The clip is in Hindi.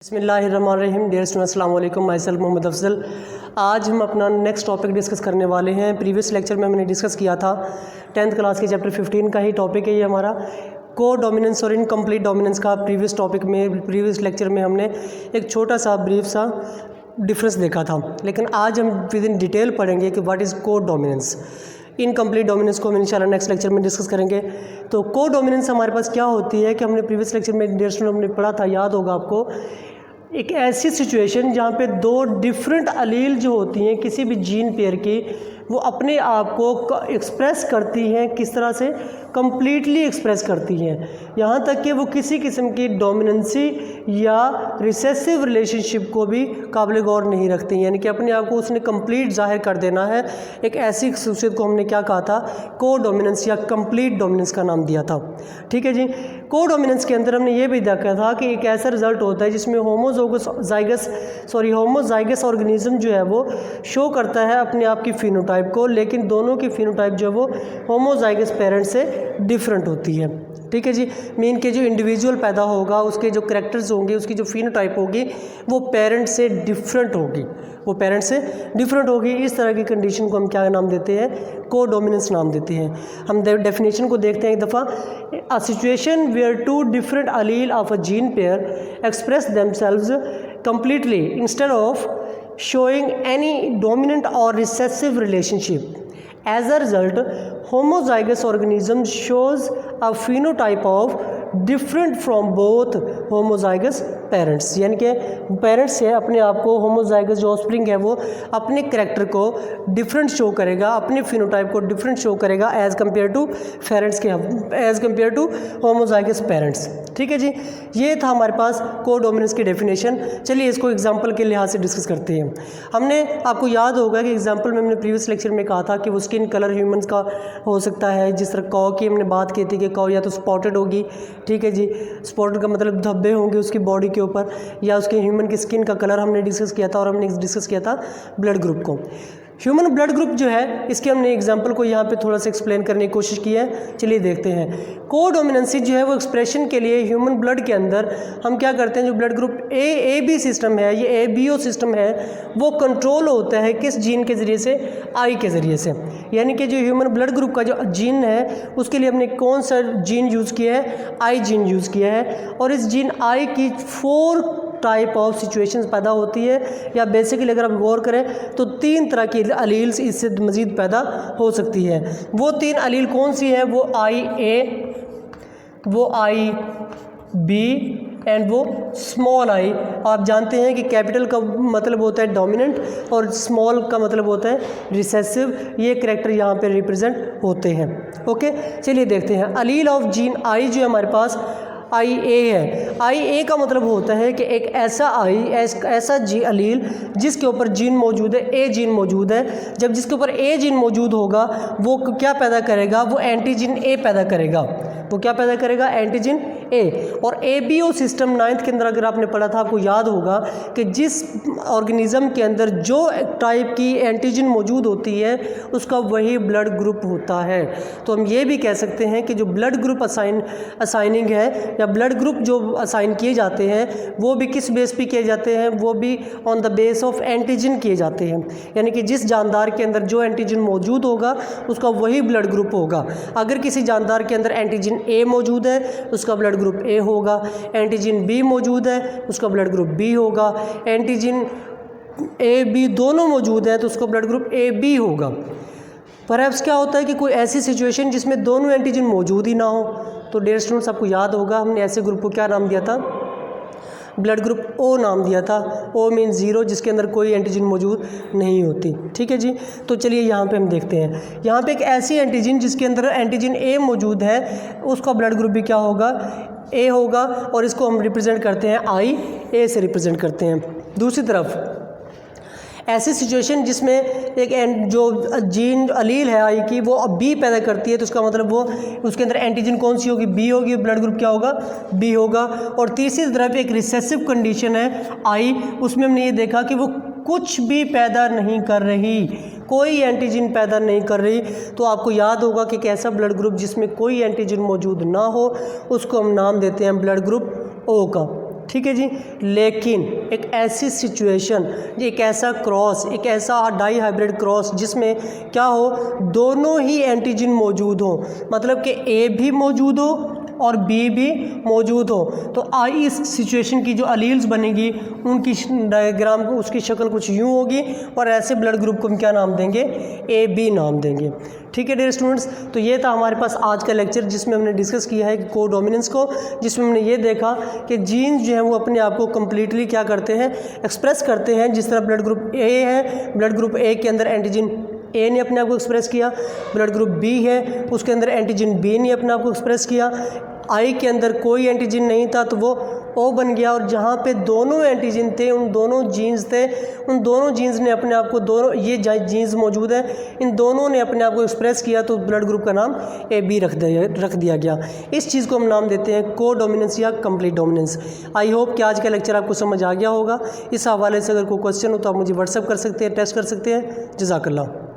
बिस्मिल्लाहिर्रहमानिर्रहीम। डियर स्टूडेंट्स, अस्सलाम वालेकुम। Myself Mohammad Afzal. आज हम अपना नेक्स्ट टॉपिक डिस्कस करने वाले हैं। प्रीवियस लेक्चर में हमने डिस्कस किया था 10th क्लास के चैप्टर 15 का ही टॉपिक है ये हमारा, को डोमिनेंस और इनकम्प्लीट डोमिनेंस का। प्रीवियस लेक्चर में हमने एक छोटा सा ब्रीफ सा डिफरेंस देखा था, लेकिन आज हम विद इन डिटेल पढ़ेंगे कि व्हाट इज़ को डोमिनेंस। इनकम्प्लीट डोमिनेंस को हम इंशाल्लाह नेक्स्ट लेक्चर में डिस्कस करेंगे। तो को डोमिनेंस हमारे पास क्या होती है कि हमने प्रीवियस लेक्चर में डियर स्टूडेंट हमने पढ़ा था, याद होगा आपको, एक ऐसी सिचुएशन जहाँ पे दो डिफरेंट अलील जो होती हैं किसी भी जीन पेयर की, वो अपने आप को एक्सप्रेस करती हैं। किस तरह से? कम्प्लीटली एक्सप्रेस करती हैं, यहाँ तक कि वो किसी किस्म की डोमिनेंसी या रिसेसिव रिलेशनशिप को भी काबिल गौर नहीं रखती, यानी कि अपने आप को उसने कंप्लीट जाहिर कर देना है। एक ऐसी खसूसियत को हमने क्या कहा था? को डोमिनेंस या कंप्लीट डोमिनेंस का नाम दिया था। ठीक है जी। को डोमिनेंस के अंदर हमने ये भी देखा था कि एक ऐसा रिजल्ट होता है जिसमें होमोजाइगस ऑर्गेनिज्म जो है वो शो करता है अपने आप की फिनोटाइप को, लेकिन दोनों की फिनोटाइप जो है वो होमोजाइगस पेरेंट से डिफरेंट होती है। ठीक है जी। मीन के जो इंडिविजुअल पैदा होगा उसके जो करैक्टर्स होंगे, उसकी जो फिनोटाइप होगी वो पेरेंट से डिफरेंट होगी। इस तरह की कंडीशन को हम क्या नाम देते हैं? को डोमिनेंस नाम देते हैं। हम डेफिनेशन को देखते हैं एक दफ़ा। A situation where two different allele of a gene pair express themselves completely instead of showing any dominant or recessive relationship. As a result, homozygous organism shows a phenotype of different from both homozygous parents, यानी कि पेरेंट्स से अपने आप को होमोजाइगस जो ऑफस्प्रिंग है वो अपने करैक्टर को डिफरेंट शो करेगा, अपने फिनोटाइप को डिफरेंट शो करेगा as compare to homozygous parents. ठीक है जी। ये था हमारे पास को डोमिनेंस की डेफिनेशन। चलिए इसको एग्जांपल के लिहाज से डिस्कस करते हैं। हमने, आपको याद होगा कि एग्जांपल में हमने प्रीवियस लेक्चर में कहा था कि वो स्किन कलर ह्यूमंस का हो सकता है। जिस तरह कौ की हमने बात की थी कि कौ या तो स्पॉटेड होगी, ठीक है जी, स्पॉटेड का मतलब धब्बे होंगे उसकी बॉडी के ऊपर, या उसके ह्यूमन की स्किन का कलर हमने डिस्कस किया था। और हमने डिस्कस किया था ब्लड ग्रुप को। ह्यूमन ब्लड ग्रुप जो है, इसके हमने एग्जांपल को यहाँ पे थोड़ा सा एक्सप्लेन करने की कोशिश की है। चलिए देखते हैं। को डोमिनेंसी जो है वो एक्सप्रेशन के लिए ह्यूमन ब्लड के अंदर हम क्या करते हैं, जो blood group A B system है, ये ABO सिस्टम है, वो कंट्रोल होता है किस जीन के ज़रिए से? आई के ज़रिए से। यानी कि जो ह्यूमन ब्लड ग्रुप का जो जीन है उसके लिए हमने कौन सा जीन यूज़ किया है? आई जीन यूज़ किया है। और इस जीन आई की 4 टाइप ऑफ सिचुएशंस पैदा होती है, या बेसिकली अगर आप गौर करें तो 3 तरह की अलील्स इससे मज़ीद पैदा हो सकती है। वो 3 अलील कौन सी है? वो IA, वो IB एंड वो स्मॉल आई। आप जानते हैं कि कैपिटल का मतलब होता है डोमिनेंट और स्मॉल का मतलब होता है रिसेसिव। ये करैक्टर यहाँ पे रिप्रेजेंट होते हैं। ओके, चलिए देखते हैं। अलील ऑफ जीन आई जो है हमारे पास IA है। IA का मतलब होता है कि एक ऐसा अलील जिसके ऊपर जीन मौजूद है, A जीन मौजूद है। जब जिसके ऊपर A जीन मौजूद होगा वो क्या पैदा करेगा? वो एंटीजीन A पैदा करेगा। वो क्या पैदा करेगा? एंटीजीन A। और ABO सिस्टम 9th के अंदर अगर आपने पढ़ा था, आपको याद होगा कि जिस ऑर्गेनिज्म के अंदर जो टाइप की एंटीजन मौजूद होती है उसका वही ब्लड ग्रुप होता है। तो हम ये भी कह सकते हैं कि जो ब्लड ग्रुप असाइनिंग है या ब्लड ग्रुप जो असाइन किए जाते हैं वो भी किस बेस पे किए जाते हैं? वो भी on the base of antigen किए जाते हैं। यानी कि जिस जानदार के अंदर जो एंटीजन मौजूद होगा उसका वही ब्लड ग्रुप होगा। अगर किसी जानदार के अंदर एंटीजन A मौजूद है उसका ब्लड ग्रुप A होगा, एंटीजन B मौजूद है उसका ब्लड ग्रुप B होगा, एंटीजन AB दोनों मौजूद हैं तो उसका ब्लड ग्रुप AB होगा। परहैप्स क्या होता है कि कोई ऐसी सिचुएशन जिसमें दोनों एंटीजन मौजूद ही ना हो, तो डियर स्टूडेंट्स आपको याद होगा हमने ऐसे ग्रुप को क्या नाम दिया था? ब्लड ग्रुप O नाम दिया था। O मीन 0, जिसके अंदर कोई एंटीजन मौजूद नहीं होती। ठीक है जी। तो चलिए यहाँ पे हम देखते हैं। यहाँ पे एक ऐसी एंटीजन जिसके अंदर एंटीजन A मौजूद है, उसका ब्लड ग्रुप भी क्या होगा? A होगा। और इसको हम रिप्रेजेंट करते हैं IA से रिप्रेजेंट करते हैं। दूसरी तरफ ऐसी सिचुएशन जिसमें एक जो जीन अलील है आई की वो B पैदा करती है, तो उसका मतलब वो उसके अंदर एंटीजन कौन सी होगी? B होगी। ब्लड ग्रुप क्या होगा? B होगा। और तीसरी तरफ एक रिसेसिव कंडीशन है I, उसमें हमने ये देखा कि वो कुछ भी पैदा नहीं कर रही, कोई एंटीजन पैदा नहीं कर रही। तो आपको याद होगा कि एक ऐसा ब्लड ग्रुप जिसमें कोई एंटीजन मौजूद ना हो उसको हम नाम देते हैं ब्लड ग्रुप O का। ठीक है जी। लेकिन एक ऐसी सिचुएशन, एक ऐसा क्रॉस, एक ऐसा डाई हाइब्रिड क्रॉस जिसमें क्या हो, दोनों ही एंटीजन मौजूद हो, मतलब कि ए भी मौजूद हो और बी भी मौजूद हो, तो इस सिचुएशन की जो अलील्स बनेगी उनकी डायग्राम को, उसकी शक्ल कुछ यूँ होगी और ऐसे ब्लड ग्रुप को हम क्या नाम देंगे, ए बी नाम देंगे। ठीक है डियर स्टूडेंट्स, तो ये था हमारे पास आज का लेक्चर जिसमें हमने डिस्कस किया है कोडोमिनेंस को, जिसमें हमने ये देखा कि जीन्स जो है वो अपने आप को कम्प्लीटली क्या करते हैं, एक्सप्रेस करते हैं। जिस तरह ब्लड ग्रुप ए है, ब्लड ग्रुप ए के अंदर एंटीजन ए ने अपने आप को एक्सप्रेस किया, ब्लड ग्रुप बी है उसके अंदर एंटीजन बी ने अपने आप को एक्सप्रेस किया, आई के अंदर कोई एंटीजन नहीं था तो वो ओ बन गया, और जहाँ पे दोनों एंटीजन थे, उन दोनों जीन्स थे, उन दोनों जीन्स ने अपने आप को, दोनों ये जीन्स मौजूद है, इन दोनों ने अपने आप को एक्सप्रेस किया, तो ब्लड ग्रुप का नाम ए बी रख दिया गया। इस चीज़ को हम नाम देते हैं कोडोमिनेंस या कंप्लीट डोमिनेंस। आई होप कि आज का लेक्चर आपको समझ आ गया होगा। इस हवाले से अगर कोई क्वेश्चन हो तो आप मुझे व्हाट्सअप कर सकते हैं, टेक्स्ट कर सकते हैं। जज़ाकल्लाह।